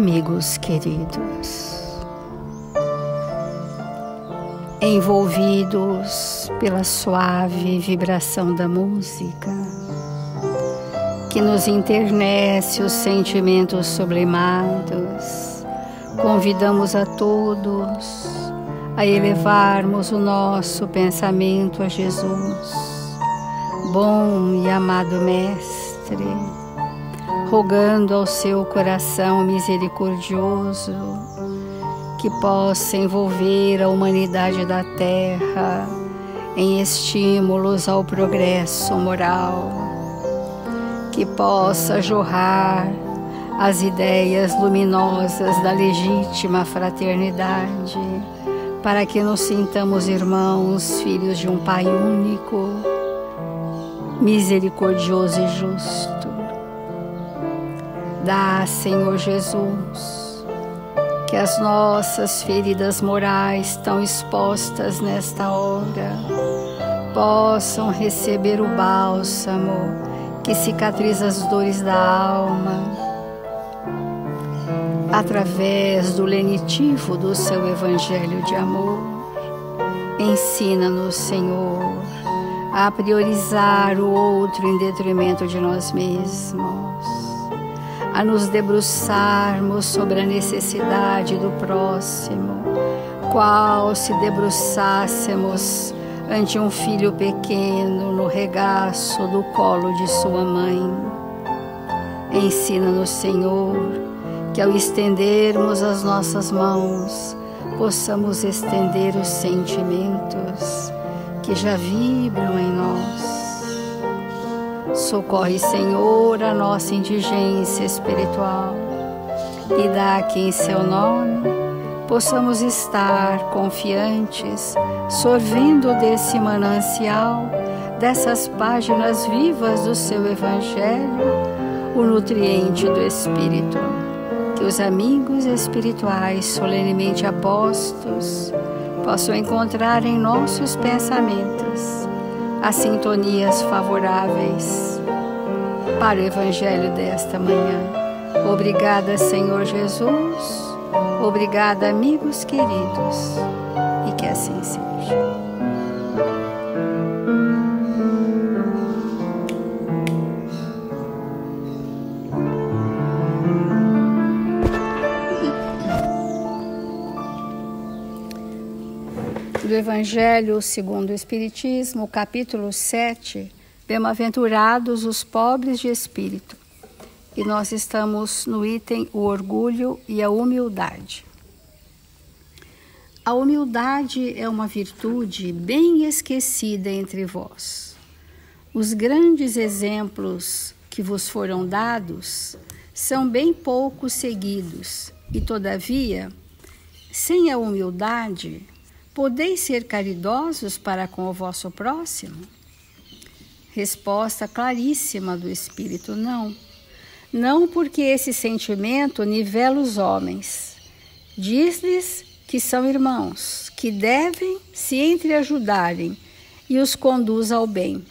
amigos queridos, envolvidos pela suave vibração da música, que nos enternece os sentimentos sublimados, convidamos a todos a elevarmos o nosso pensamento a Jesus, bom e amado Mestre, rogando ao seu coração misericordioso que possa envolver a humanidade da Terra em estímulos ao progresso moral, que possa jorrar as ideias luminosas da legítima fraternidade, para que nos sintamos irmãos, filhos de um Pai único, misericordioso e justo. Dá, Senhor Jesus, que as nossas feridas morais tão expostas nesta hora possam receber o bálsamo que cicatriza as dores da alma, através do lenitivo do seu Evangelho de amor. Ensina-nos, Senhor, a priorizar o outro em detrimento de nós mesmos, a nos debruçarmos sobre a necessidade do próximo, qual se debruçássemos ante um filho pequeno no regaço do colo de sua mãe. Ensina-nos, Senhor, que ao estendermos as nossas mãos, possamos estender os sentimentos que já vibram em nós. Socorre, Senhor, a nossa indigência espiritual e dá que em seu nome possamos estar confiantes, sorvendo desse manancial, dessas páginas vivas do seu Evangelho, o nutriente do Espírito. Que os amigos espirituais solenemente apostos possam encontrar em nossos pensamentos as sintonias favoráveis para o Evangelho desta manhã. Obrigada, Senhor Jesus. Obrigada, amigos queridos. E que assim seja. Do Evangelho segundo o Espiritismo, capítulo 7, Bem-aventurados os pobres de espírito. E nós estamos no item o orgulho e a humildade. A humildade é uma virtude bem esquecida entre vós. Os grandes exemplos que vos foram dados são bem pouco seguidos, e todavia, sem a humildade, podeis ser caridosos para com o vosso próximo? Resposta claríssima do Espírito: não. Não, porque esse sentimento nivela os homens. Diz-lhes que são irmãos, que devem se entreajudarem e os conduz ao bem.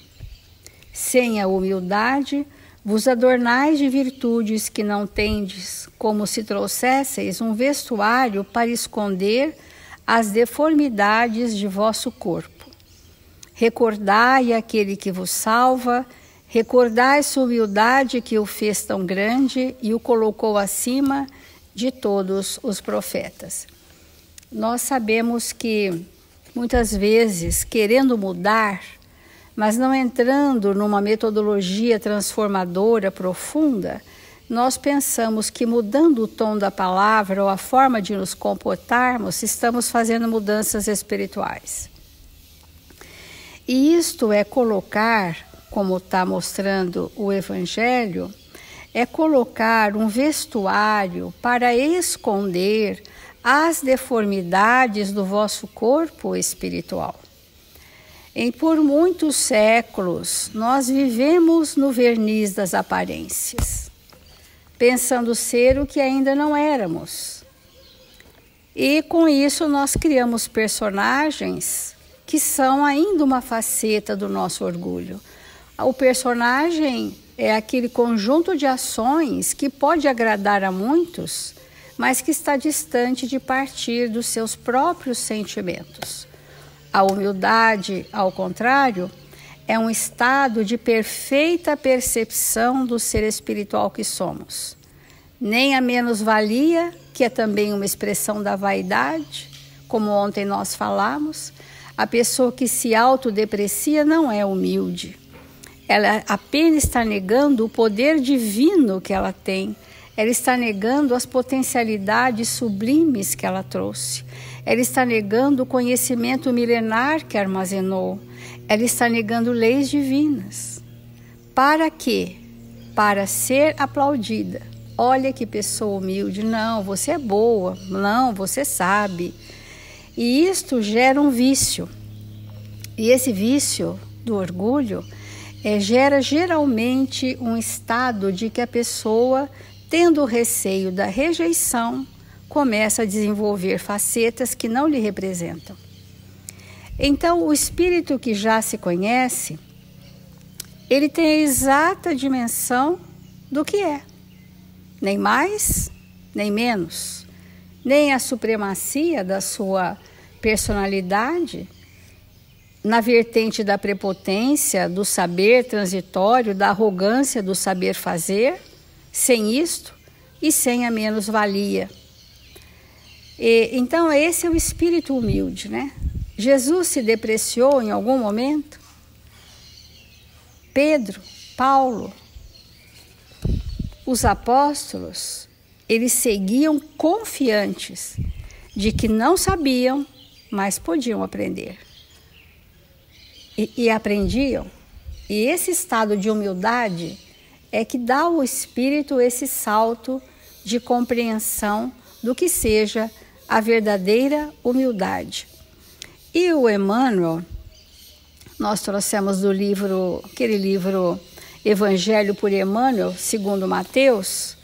Sem a humildade, vos adornais de virtudes que não tendes, como se trouxesseis um vestuário para esconder as deformidades de vosso corpo. Recordai aquele que vos salva, recordai sua humildade que o fez tão grande e o colocou acima de todos os profetas. Nós sabemos que muitas vezes, querendo mudar, mas não entrando numa metodologia transformadora profunda, nós pensamos que mudando o tom da palavra ou a forma de nos comportarmos, estamos fazendo mudanças espirituais. E isto é colocar, como está mostrando o Evangelho, é colocar um vestuário para esconder as deformidades do vosso corpo espiritual. Por muitos séculos, nós vivemos no verniz das aparências, pensando ser o que ainda não éramos. E com isso nós criamos personagens que são ainda uma faceta do nosso orgulho. O personagem é aquele conjunto de ações que pode agradar a muitos, mas que está distante de partir dos seus próprios sentimentos. A humildade, ao contrário, é um estado de perfeita percepção do ser espiritual que somos. Nem a menos-valia, que é também uma expressão da vaidade, como ontem nós falamos. A pessoa que se autodeprecia não é humilde. Ela apenas está negando o poder divino que ela tem. Ela está negando as potencialidades sublimes que ela trouxe. Ela está negando o conhecimento milenar que armazenou. Ela está negando leis divinas. Para quê? Para ser aplaudida. Olha que pessoa humilde. Não, você é boa. Não, você sabe. E isto gera um vício. E esse vício do orgulho gera geralmente um estado de que a pessoa, tendo o receio da rejeição, começa a desenvolver facetas que não lhe representam. Então, o espírito que já se conhece, ele tem a exata dimensão do que é. Nem mais, nem menos. Nem a supremacia da sua personalidade, na vertente da prepotência, do saber transitório, da arrogância do saber fazer, sem isto e sem a menos-valia. Então, esse é o espírito humilde, né? Jesus se depreciou em algum momento? Pedro, Paulo, os apóstolos, eles seguiam confiantes de que não sabiam, mas podiam aprender. E aprendiam. E esse estado de humildade é que dá ao espírito esse salto de compreensão do que seja a verdadeira humildade. E o Emmanuel, nós trouxemos do livro, aquele livro Evangelho por Emmanuel, segundo Mateus,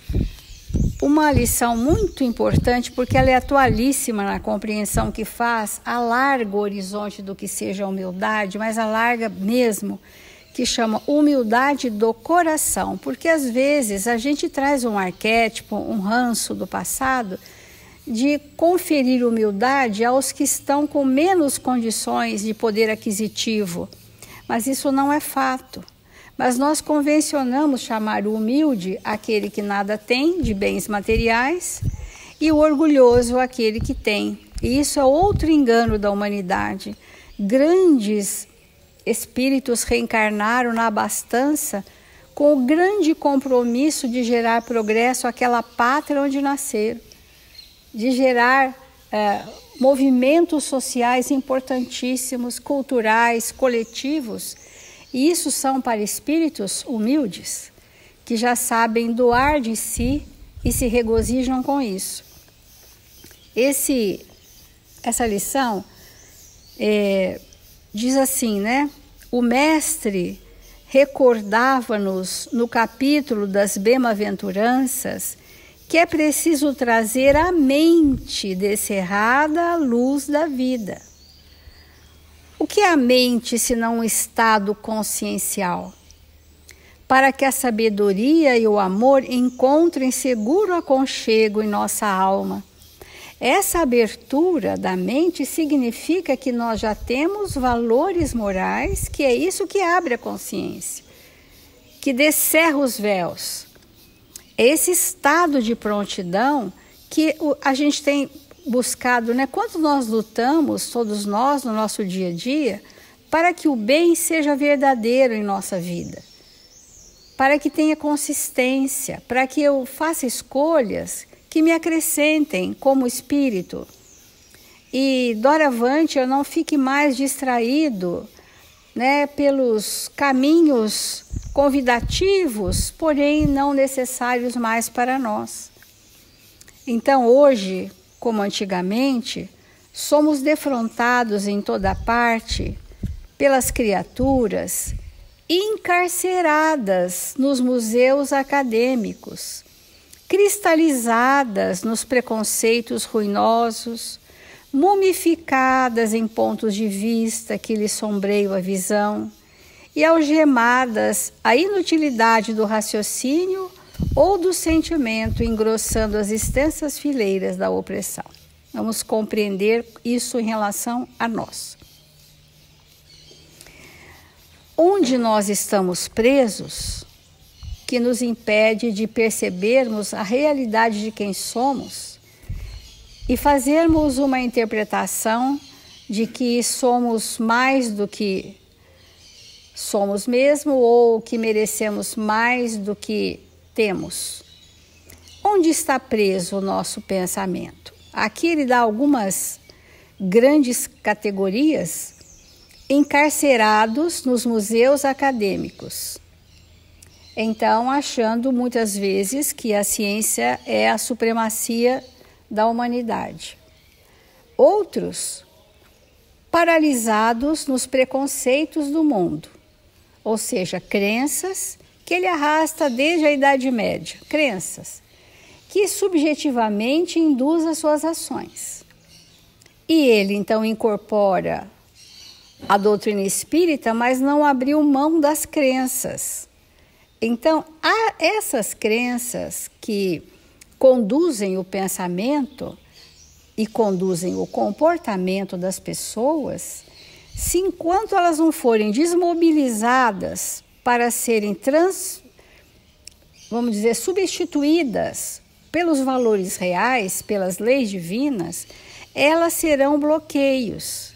uma lição muito importante, porque ela é atualíssima na compreensão que faz, alarga o horizonte do que seja a humildade, mas alarga mesmo, que chama humildade do coração, porque às vezes a gente traz um arquétipo, um ranço do passado, de conferir humildade aos que estão com menos condições de poder aquisitivo, mas isso não é fato. Mas nós convencionamos chamar o humilde aquele que nada tem de bens materiais e o orgulhoso aquele que tem. E isso é outro engano da humanidade. Grandes espíritos reencarnaram na abastança com o grande compromisso de gerar progresso àquela pátria onde nasceram, de gerar movimentos sociais importantíssimos, culturais, coletivos. E isso são para espíritos humildes, que já sabem doar de si e se regozijam com isso. Essa lição diz assim, né? O mestre recordava-nos no capítulo das bem-aventuranças que é preciso trazer a mente descerrada à luz da vida. O que é a mente senão um estado consciencial? Para que a sabedoria e o amor encontrem seguro aconchego em nossa alma. Essa abertura da mente significa que nós já temos valores morais, que é isso que abre a consciência, que descerra os véus. Esse estado de prontidão que a gente tem buscado, né? Quanto nós lutamos, todos nós, no nosso dia a dia, para que o bem seja verdadeiro em nossa vida, para que tenha consistência, para que eu faça escolhas que me acrescentem como espírito. E doravante eu não fique mais distraído, né, pelos caminhos convidativos, porém não necessários mais para nós. Então hoje, como antigamente, somos defrontados em toda parte pelas criaturas encarceradas nos museus acadêmicos, cristalizadas nos preconceitos ruinosos, mumificadas em pontos de vista que lhes sombreiam a visão e algemadas à inutilidade do raciocínio ou do sentimento, engrossando as extensas fileiras da opressão. Vamos compreender isso em relação a nós. Onde nós estamos presos, que nos impede de percebermos a realidade de quem somos e fazermos uma interpretação de que somos mais do que somos mesmo ou que merecemos mais do que temos. Onde está preso o nosso pensamento? Aqui ele dá algumas grandes categorias: encarcerados nos museus acadêmicos. Então, achando muitas vezes que a ciência é a supremacia da humanidade. Outros, paralisados nos preconceitos do mundo, ou seja, crenças que ele arrasta desde a Idade Média, crenças que subjetivamente induzem as suas ações. E ele então incorpora a doutrina espírita, mas não abriu mão das crenças. Então, há essas crenças que conduzem o pensamento e conduzem o comportamento das pessoas, se enquanto elas não desmobilizadas para serem substituídas pelos valores reais, pelas leis divinas, elas serão bloqueios.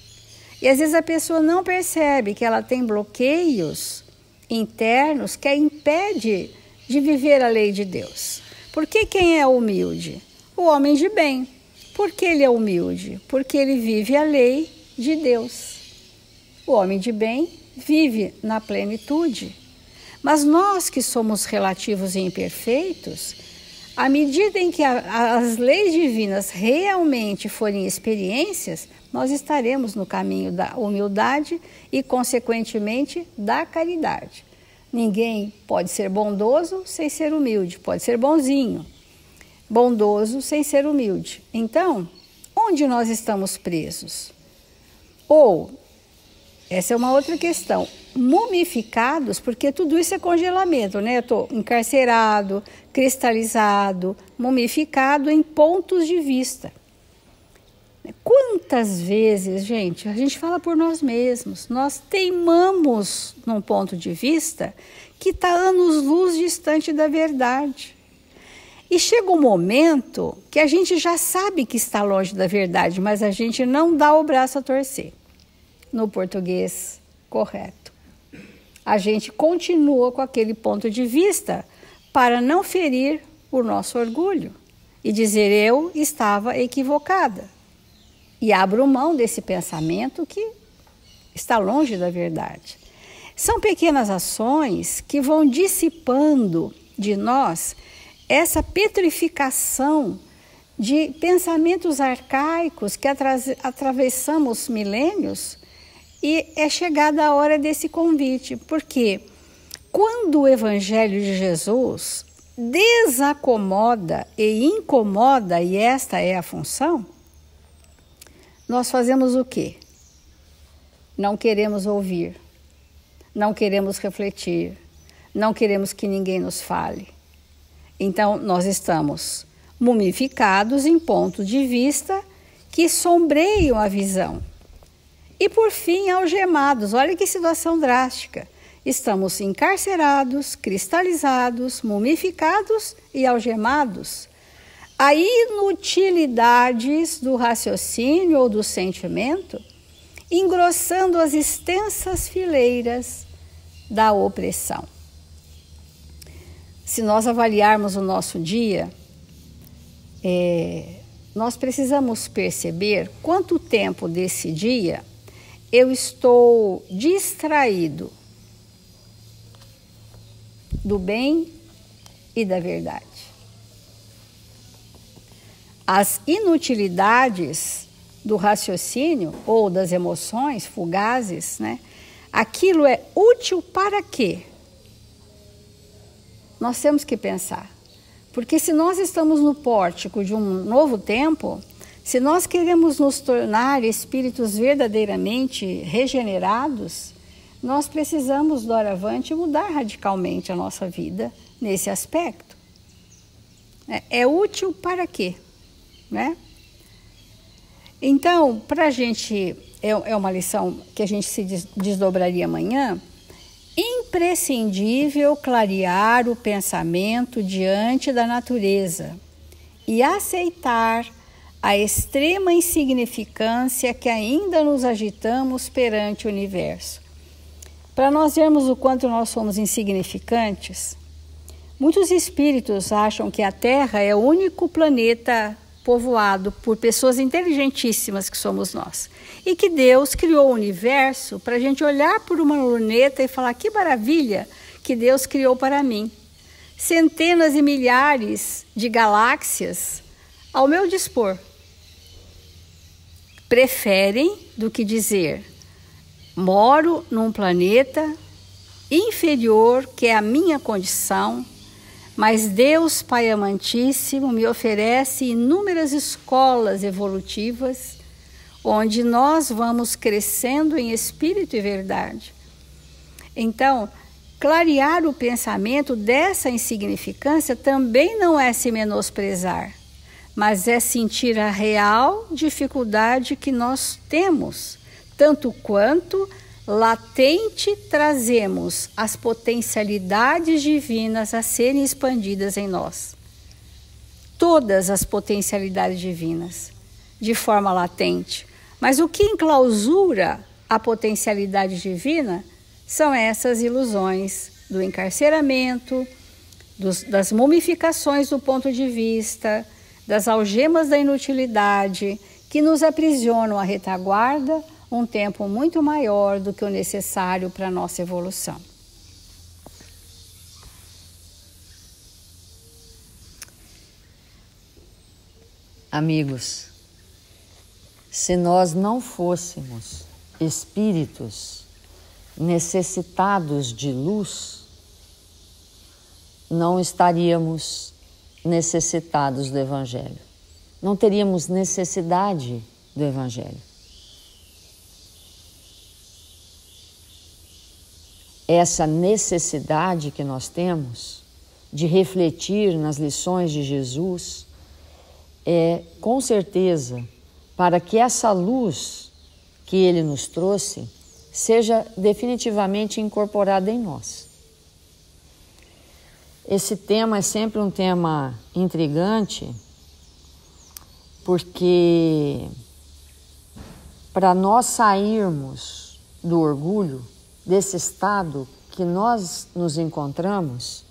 E às vezes a pessoa não percebe que ela tem bloqueios internos que a impede de viver a lei de Deus. Porque quem é humilde? O homem de bem. Por que ele é humilde? Porque ele vive a lei de Deus. O homem de bem vive na plenitude. Mas nós que somos relativos e imperfeitos, à medida em que as leis divinas realmente forem experiências, nós estaremos no caminho da humildade e, consequentemente, da caridade. Ninguém pode ser bondoso sem ser humilde, pode ser bonzinho, bondoso sem ser humilde. Então, onde nós estamos presos? Ou, essa é uma outra questão, mumificados, porque tudo isso é congelamento, né? Eu estou encarcerado, cristalizado, mumificado em pontos de vista. Quantas vezes, gente, a gente fala por nós mesmos, nós teimamos num ponto de vista que está anos-luz distante da verdade. E chega um momento que a gente já sabe que está longe da verdade, mas a gente não dá o braço a torcer, no português correto. A gente continua com aquele ponto de vista para não ferir o nosso orgulho e dizer eu estava equivocada. E abro mão desse pensamento que está longe da verdade. São pequenas ações que vão dissipando de nós essa petrificação de pensamentos arcaicos que atravessamos milênios, e é chegada a hora desse convite, porque quando o Evangelho de Jesus desacomoda e incomoda, e esta é a função, nós fazemos o quê? Não queremos ouvir, não queremos refletir, não queremos que ninguém nos fale. Então, nós estamos mumificados em pontos de vista que sombreiam a visão. E, por fim, algemados. Olha que situação drástica. Estamos encarcerados, cristalizados, mumificados e algemados. A inutilidades do raciocínio ou do sentimento, engrossando as extensas fileiras da opressão. Se nós avaliarmos o nosso dia, nós precisamos perceber quanto tempo desse dia eu estou distraído do bem e da verdade. As inutilidades do raciocínio ou das emoções fugazes, né? Aquilo é útil para quê? Nós temos que pensar. Porque se nós estamos no pórtico de um novo tempo, se nós queremos nos tornar espíritos verdadeiramente regenerados, nós precisamos, doravante, mudar radicalmente a nossa vida nesse aspecto. É útil para quê? Né? Então, para a gente, é uma lição que a gente se desdobraria amanhã, imprescindível clarear o pensamento diante da natureza e aceitar a extrema insignificância que ainda nos agitamos perante o universo. Para nós vermos o quanto nós somos insignificantes, muitos espíritos acham que a Terra é o único planeta povoado por pessoas inteligentíssimas que somos nós. E que Deus criou o universo para a gente olhar por uma luneta e falar: que maravilha que Deus criou para mim. Centenas e milhares de galáxias ao meu dispor. Preferem do que dizer: moro num planeta inferior, que é a minha condição, mas Deus Pai amantíssimo me oferece inúmeras escolas evolutivas, onde nós vamos crescendo em espírito e verdade. Então, clarear o pensamento dessa insignificância também não é se menosprezar, mas é sentir a real dificuldade que nós temos, tanto quanto latente trazemos as potencialidades divinas a serem expandidas em nós. Todas as potencialidades divinas, de forma latente. Mas o que enclausura a potencialidade divina são essas ilusões do encarceramento, das mumificações do ponto de vista, das algemas da inutilidade, que nos aprisionam à retaguarda um tempo muito maior do que o necessário para a nossa evolução. Amigos, se nós não fôssemos espíritos necessitados de luz, não estaríamos necessitados do Evangelho. Não teríamos necessidade do Evangelho. Essa necessidade que nós temos de refletir nas lições de Jesus é, com certeza, para que essa luz que Ele nos trouxe seja definitivamente incorporada em nós. Esse tema é sempre um tema intrigante, porque para nós sairmos do orgulho, desse estado que nós nos encontramos,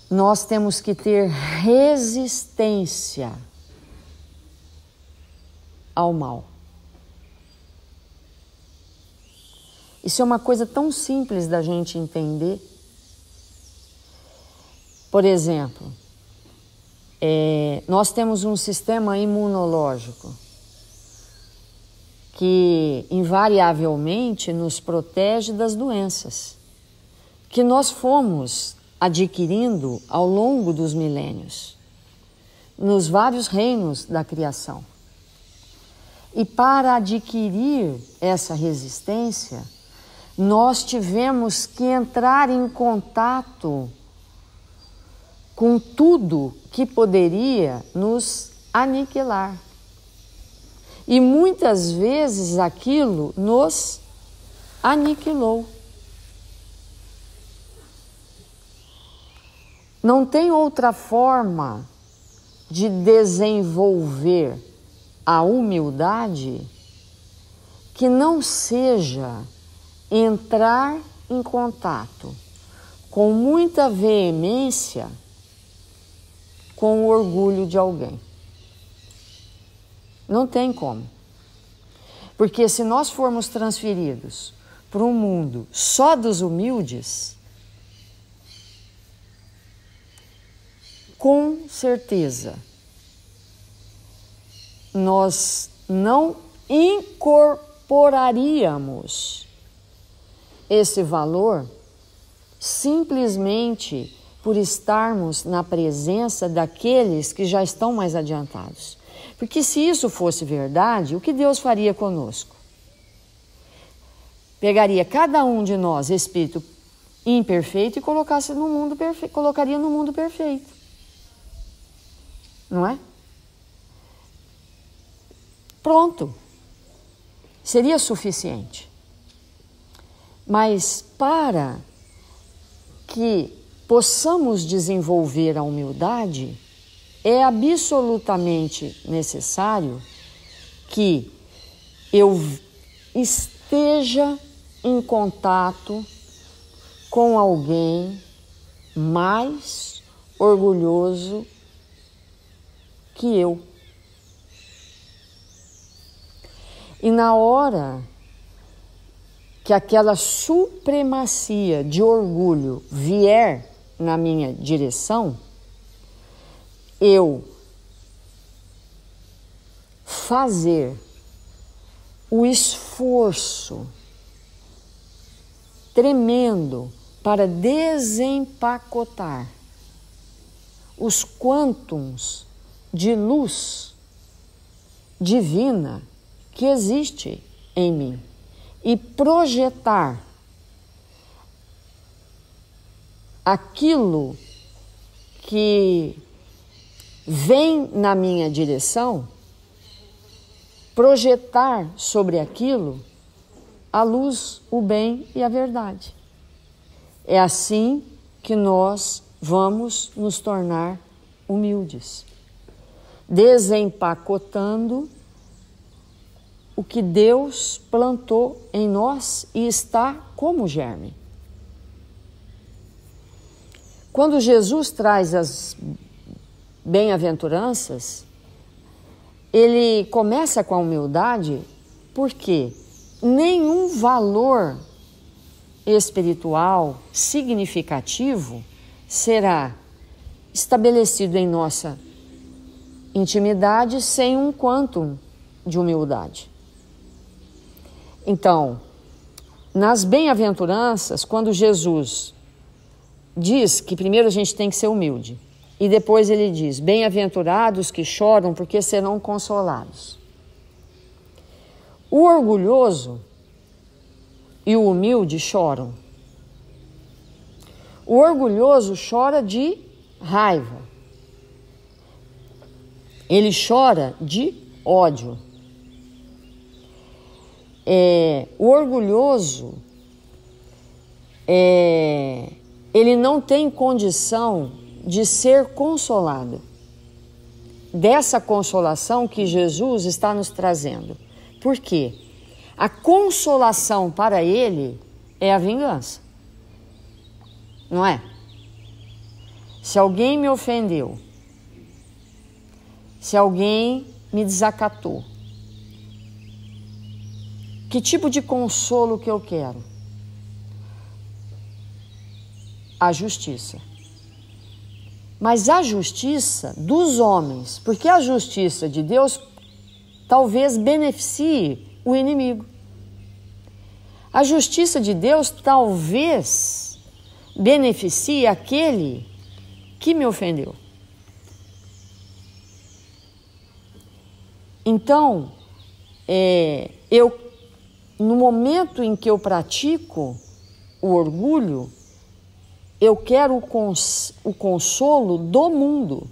nós temos que ter resistência ao mal. Isso é uma coisa tão simples da gente entender. Por exemplo, nós temos um sistema imunológico que invariavelmente nos protege das doenças, que nós fomos adquirindo ao longo dos milênios, nos vários reinos da criação. E para adquirir essa resistência, nós tivemos que entrar em contato com tudo que poderia nos aniquilar. E muitas vezes aquilo nos aniquilou. Não tem outra forma de desenvolver a humildade que não seja entrar em contato com muita veemência com o orgulho de alguém. Não tem como. Porque se nós formos transferidos para um mundo só dos humildes, com certeza nós não incorporaríamos esse valor simplesmente por estarmos na presença daqueles que já estão mais adiantados. Porque se isso fosse verdade, o que Deus faria conosco? Pegaria cada um de nós, espírito imperfeito, e colocaria no mundo perfeito. não é? Pronto. Seria suficiente. Mas para que possamos desenvolver a humildade, é absolutamente necessário que eu esteja em contato com alguém mais orgulhoso que eu. E na hora que aquela supremacia de orgulho vier na minha direção, eu fazer o esforço tremendo para desempacotar os quântons de luz divina que existe em mim e projetar aquilo que vem na minha direção, projetar sobre aquilo a luz, o bem e a verdade. É assim que nós vamos nos tornar humildes, desempacotando o que Deus plantou em nós e está como germe. Quando Jesus traz as bem-aventuranças, ele começa com a humildade porque nenhum valor espiritual significativo será estabelecido em nossa intimidade sem um quantum de humildade. Então, nas bem-aventuranças, quando Jesus diz que primeiro a gente tem que ser humilde, e depois ele diz, bem-aventurados que choram porque serão consolados. O orgulhoso e o humilde choram. O orgulhoso chora de raiva. Ele chora de ódio. O orgulhoso, ele não tem condição de ser consolado. Dessa consolação que Jesus está nos trazendo. Por quê? A consolação para ele é a vingança. Não é? Se alguém me ofendeu, se alguém me desacatou, que tipo de consolo que eu quero? A justiça. Mas a justiça dos homens, porque a justiça de Deus talvez beneficie o inimigo. A justiça de Deus talvez beneficie aquele que me ofendeu. Então, no momento em que eu pratico o orgulho, eu quero o consolo do mundo.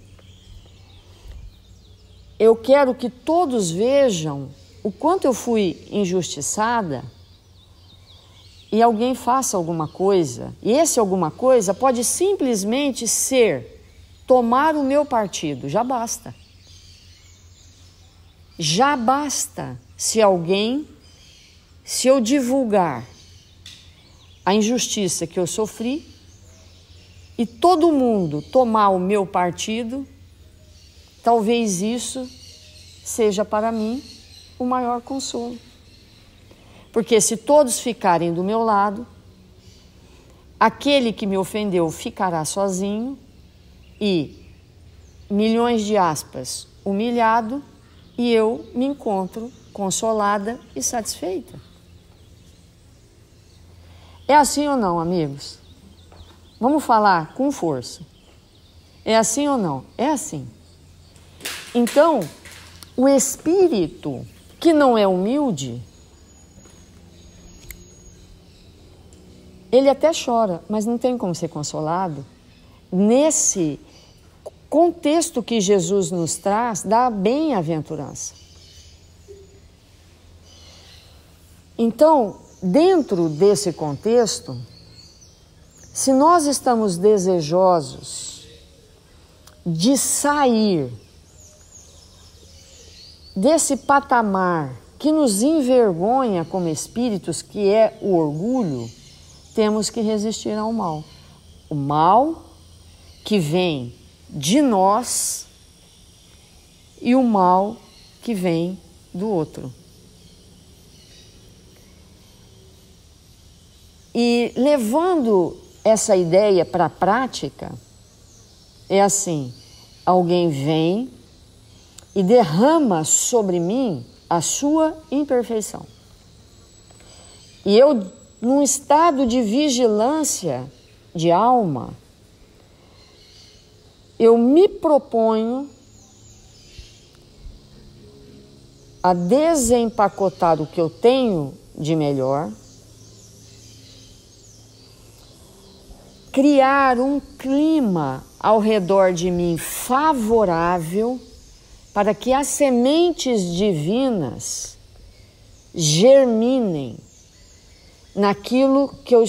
Eu quero que todos vejam o quanto eu fui injustiçada e alguém faça alguma coisa. E esse alguma coisa pode simplesmente ser tomar o meu partido. Já basta. Já basta se eu divulgar a injustiça que eu sofri e todo mundo tomar o meu partido, talvez isso seja para mim o maior consolo. Porque se todos ficarem do meu lado, aquele que me ofendeu ficará sozinho e, milhões de aspas, humilhado, e eu me encontro consolada e satisfeita. É assim ou não, amigos? Vamos falar com força. É assim ou não? É assim. Então, o espírito que não é humilde, ele até chora, mas não tem como ser consolado contexto que Jesus nos traz da bem-aventurança. Então, dentro desse contexto, se nós estamos desejosos de sair desse patamar que nos envergonha como espíritos, que é o orgulho, temos que resistir ao mal. O mal que vem de nós e o mal que vem do outro. E levando essa ideia para a prática, é assim: alguém vem e derrama sobre mim a sua imperfeição. E eu, num estado de vigilância de alma, eu me proponho a desempacotar o que eu tenho de melhor, criar um clima ao redor de mim favorável para que as sementes divinas germinem naquilo que eu,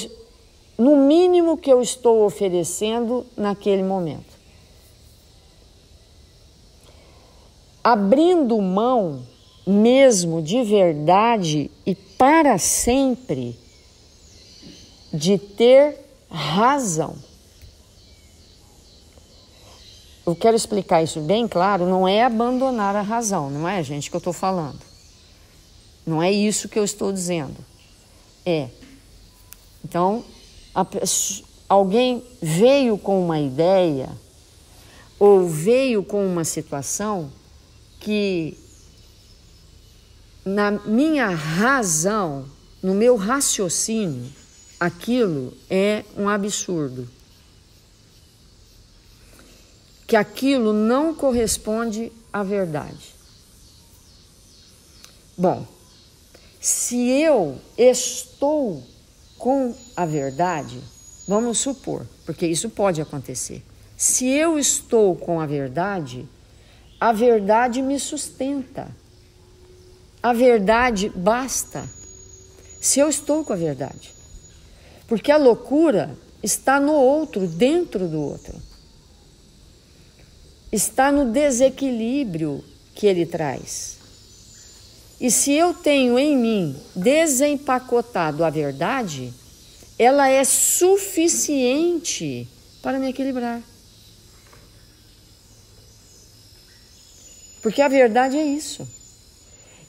no mínimo que eu estou oferecendo naquele momento. Abrindo mão mesmo de verdade e para sempre de ter razão. Eu quero explicar isso bem claro, não é abandonar a razão, não é, gente, que eu estou falando. Não é isso que eu estou dizendo. Então, alguém veio com uma ideia ou veio com uma situação que na minha razão, no meu raciocínio, aquilo é um absurdo. Que aquilo não corresponde à verdade. Bom, se eu estou com a verdade, vamos supor, porque isso pode acontecer. Se eu estou com a verdade me sustenta. A verdade basta. Se eu estou com a verdade. Porque a loucura está no outro, dentro do outro. Está no desequilíbrio que ele traz. E se eu tenho em mim desempacotado a verdade, ela é suficiente para me equilibrar. Porque a verdade é isso.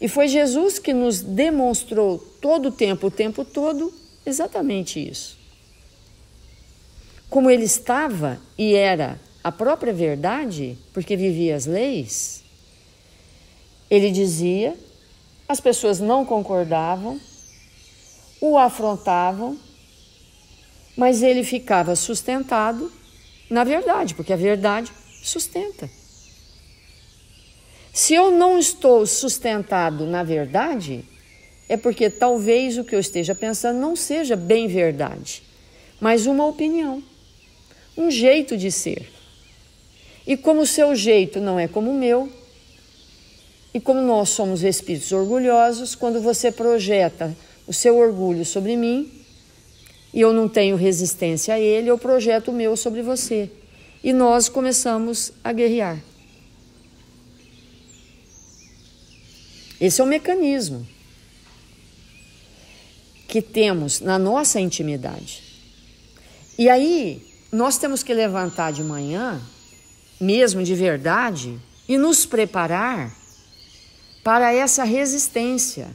E foi Jesus que nos demonstrou todo o tempo todo, exatamente isso. Como ele estava e era a própria verdade, porque vivia as leis, ele dizia, as pessoas não concordavam, o afrontavam, mas ele ficava sustentado na verdade, porque a verdade sustenta. Se eu não estou sustentado na verdade, é porque talvez o que eu esteja pensando não seja bem verdade, mas uma opinião, um jeito de ser. E como o seu jeito não é como o meu, e como nós somos espíritos orgulhosos, quando você projeta o seu orgulho sobre mim, e eu não tenho resistência a ele, eu projeto o meu sobre você. E nós começamos a guerrear. Esse é o mecanismo que temos na nossa intimidade. E aí, nós temos que levantar de manhã, mesmo de verdade, e nos preparar para essa resistência,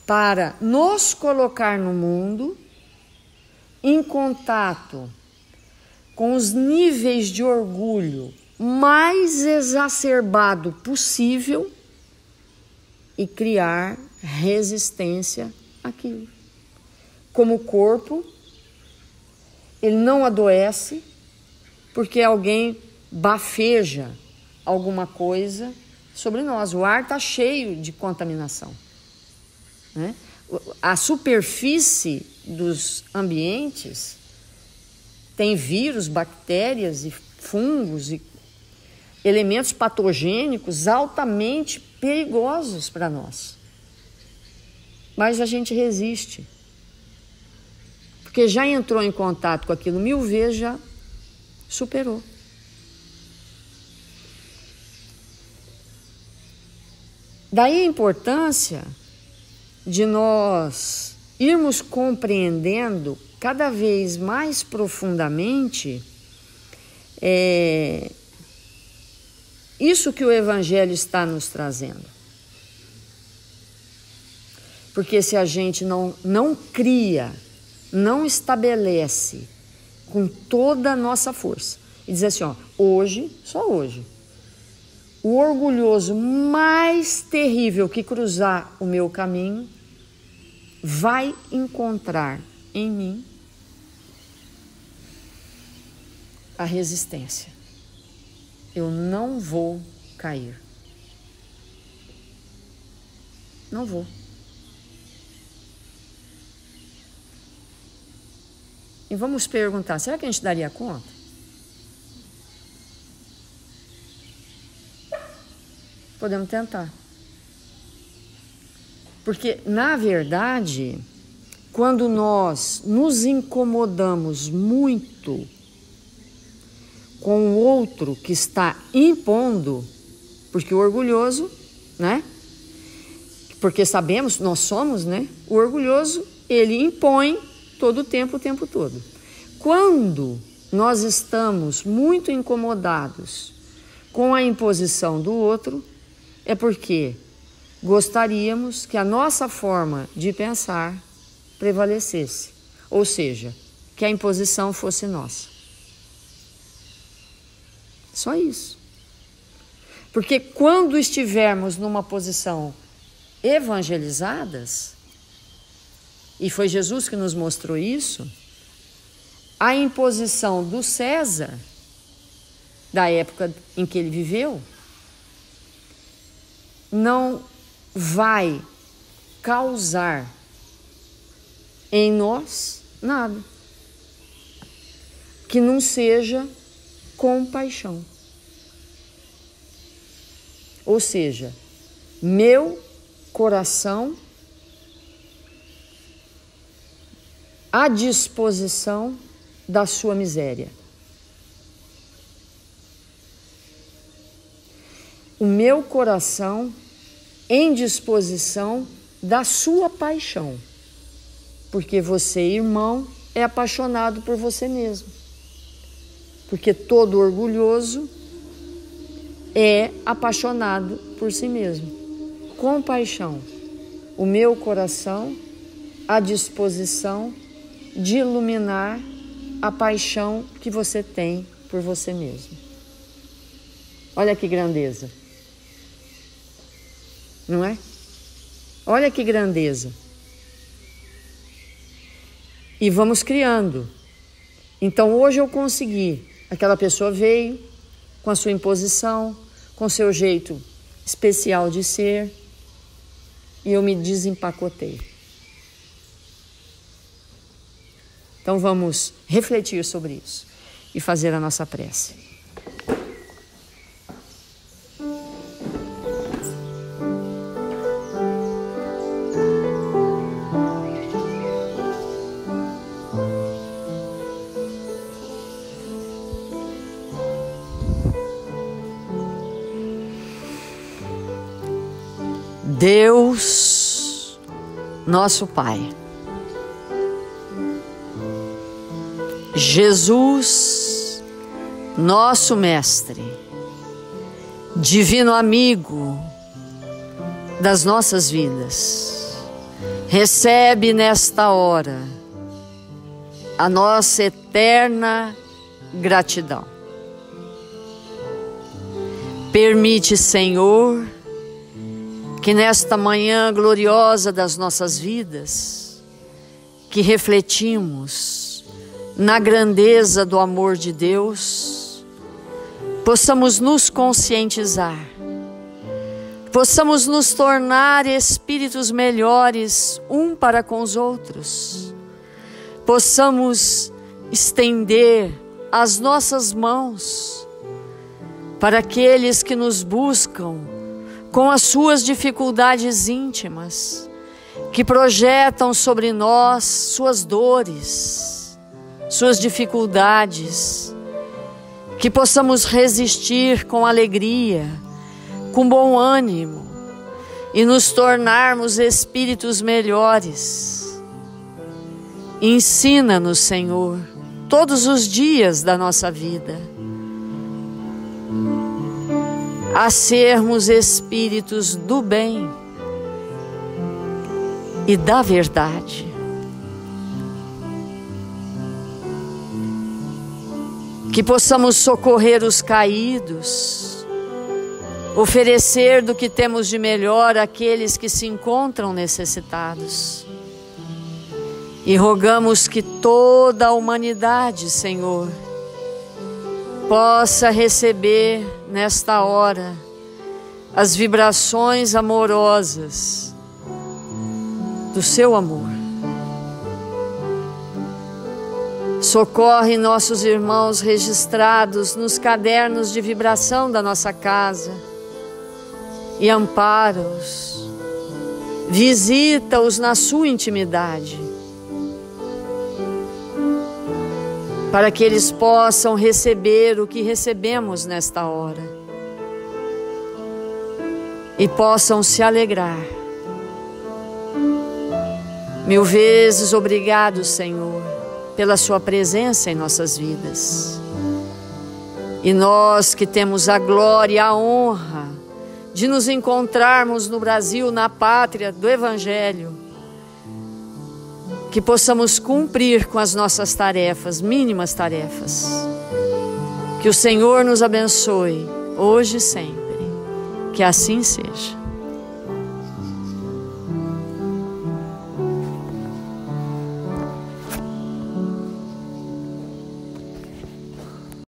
para nos colocar no mundo em contato com os níveis de orgulho mais exacerbado possível e criar resistência àquilo. Como o corpo, ele não adoece porque alguém bafeja alguma coisa sobre nós. O ar está cheio de contaminação, né? A superfície dos ambientes tem vírus, bactérias e fungos e elementos patogênicos altamente perigosos para nós. Mas a gente resiste. Porque já entrou em contato com aquilo 1000 vezes, já superou. Daí a importância de nós irmos compreendendo cada vez mais profundamente isso que o Evangelho está nos trazendo. Porque se a gente não cria, não estabelece com toda a nossa força, e diz assim, ó, hoje, só hoje, o orgulhoso mais terrível que cruzar o meu caminho vai encontrar em mim a resistência. Eu não vou cair. Não vou. E vamos perguntar, será que a gente daria conta? Podemos tentar. Porque, na verdade, quando nós nos incomodamos muito com o outro que está impondo, porque o orgulhoso, né? Porque sabemos, nós somos, né? O orgulhoso, ele impõe todo o tempo todo. Quando nós estamos muito incomodados com a imposição do outro, é porque gostaríamos que a nossa forma de pensar prevalecesse, ou seja, que a imposição fosse nossa. Só isso. Porque quando estivermos numa posição evangelizadas, e foi Jesus que nos mostrou isso, a imposição do César, da época em que ele viveu, não vai causar em nós nada que não seja compaixão. Ou seja, meu coração à disposição da sua miséria. O meu coração em disposição da sua paixão. Porque você, irmão, é apaixonado por você mesmo. Porque todo orgulhoso é apaixonado por si mesmo. Compaixão. O meu coração à disposição de iluminar a paixão que você tem por você mesmo. Olha que grandeza. Não é? Olha que grandeza. E vamos criando. Então hoje eu consegui. Aquela pessoa veio com a sua imposição, com o seu jeito especial de ser, e eu me desempacotei. Então vamos refletir sobre isso e fazer a nossa prece. Deus, nosso Pai, Jesus, nosso Mestre, Divino Amigo das nossas vidas, recebe nesta hora a nossa eterna gratidão. Permite, Senhor, que nesta manhã gloriosa das nossas vidas, que refletimos na grandeza do amor de Deus, possamos nos conscientizar, possamos nos tornar espíritos melhores um para com os outros, possamos estender as nossas mãos para aqueles que nos buscam com as suas dificuldades íntimas, que projetam sobre nós suas dores, suas dificuldades, que possamos resistir com alegria, com bom ânimo e nos tornarmos espíritos melhores. Ensina-nos, Senhor, todos os dias da nossa vida, a sermos espíritos do bem e da verdade. Que possamos socorrer os caídos, oferecer do que temos de melhor àqueles que se encontram necessitados. E rogamos que toda a humanidade, Senhor, possa receber nesta hora as vibrações amorosas do seu amor. Socorre nossos irmãos registrados nos cadernos de vibração da nossa casa e ampara-os, visita-os na sua intimidade, para que eles possam receber o que recebemos nesta hora e possam se alegrar. 1000 vezes obrigado, Senhor, pela sua presença em nossas vidas. E nós que temos a glória e a honra de nos encontrarmos no Brasil, na pátria do Evangelho, que possamos cumprir com as nossas tarefas, mínimas tarefas. Que o Senhor nos abençoe, hoje e sempre. Que assim seja.